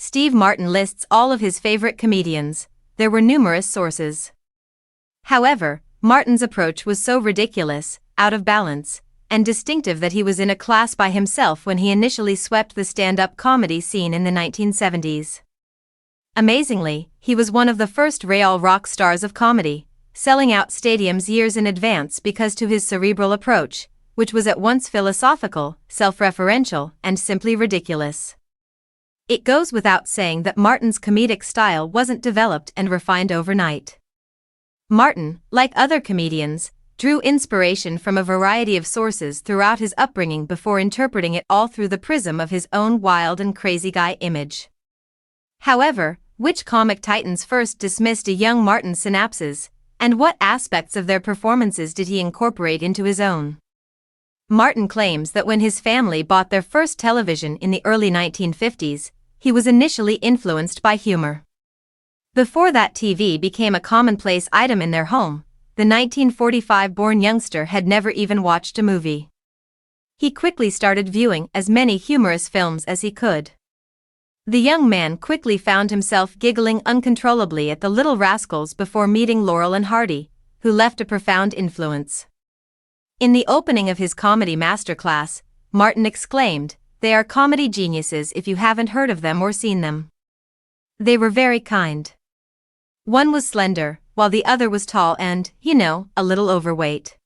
Steve Martin lists all of his favorite comedians. There were numerous sources. However, Martin's approach was so ridiculous, out of balance, and distinctive that he was in a class by himself when he initially swept the stand-up comedy scene in the 1970s. Amazingly, he was one of the first real rock stars of comedy, selling out stadiums years in advance because to his cerebral approach, which was at once philosophical, self-referential, and simply ridiculous. It goes without saying that Martin's comedic style wasn't developed and refined overnight. Martin, like other comedians, drew inspiration from a variety of sources throughout his upbringing before interpreting it all through the prism of his own wild and crazy guy image. However, which comic titans first dismissed a young Martin's synapses, and what aspects of their performances did he incorporate into his own? Martin claims that when his family bought their first television in the early 1950s, he was initially influenced by humor. Before that TV became a commonplace item in their home, the 1945-born youngster had never even watched a movie. He quickly started viewing as many humorous films as he could. The young man quickly found himself giggling uncontrollably at the Little Rascals before meeting Laurel and Hardy, who left a profound influence. In the opening of his comedy masterclass, Martin exclaimed, "They are comedy geniuses if you haven't heard of them or seen them." They were very kind. One was slender, while the other was tall and, a little overweight.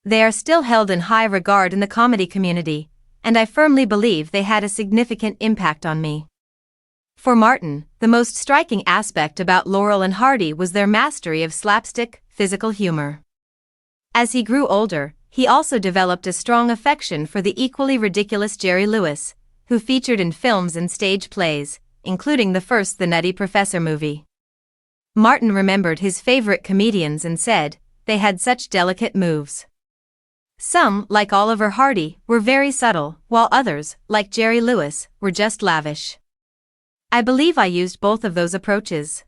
They are still held in high regard in the comedy community, and I firmly believe they had a significant impact on me. For Martin, the most striking aspect about Laurel and Hardy was their mastery of slapstick, physical humor. As he grew older, he also developed a strong affection for the equally ridiculous Jerry Lewis, who featured in films and stage plays, including the first The Nutty Professor movie. Martin remembered his favorite comedians and said, "They had such delicate moves." Some, like Oliver Hardy, were very subtle, while others, like Jerry Lewis, were just lavish. I believe I used both of those approaches.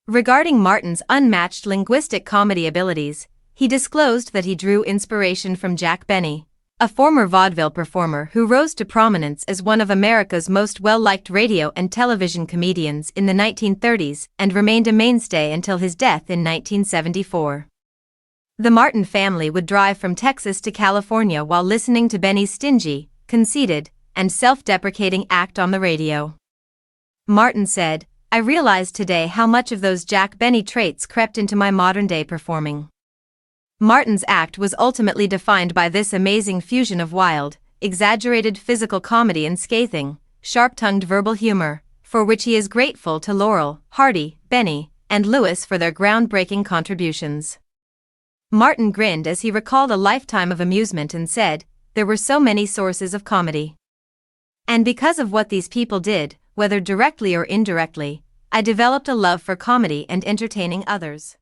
Regarding Martin's unmatched linguistic comedy abilities, he disclosed that he drew inspiration from Jack Benny, a former vaudeville performer who rose to prominence as one of America's most well-liked radio and television comedians in the 1930s and remained a mainstay until his death in 1974. The Martin family would drive from Texas to California while listening to Benny's stingy, conceited, and self-deprecating act on the radio. Martin said, "I realized today how much of those Jack Benny traits crept into my modern-day performing." Martin's act was ultimately defined by this amazing fusion of wild, exaggerated physical comedy and scathing, sharp-tongued verbal humor, for which he is grateful to Laurel, Hardy, Benny, and Lewis for their groundbreaking contributions. Martin grinned as he recalled a lifetime of amusement and said, "There were so many sources of comedy. And because of what these people did, whether directly or indirectly, I developed a love for comedy and entertaining others."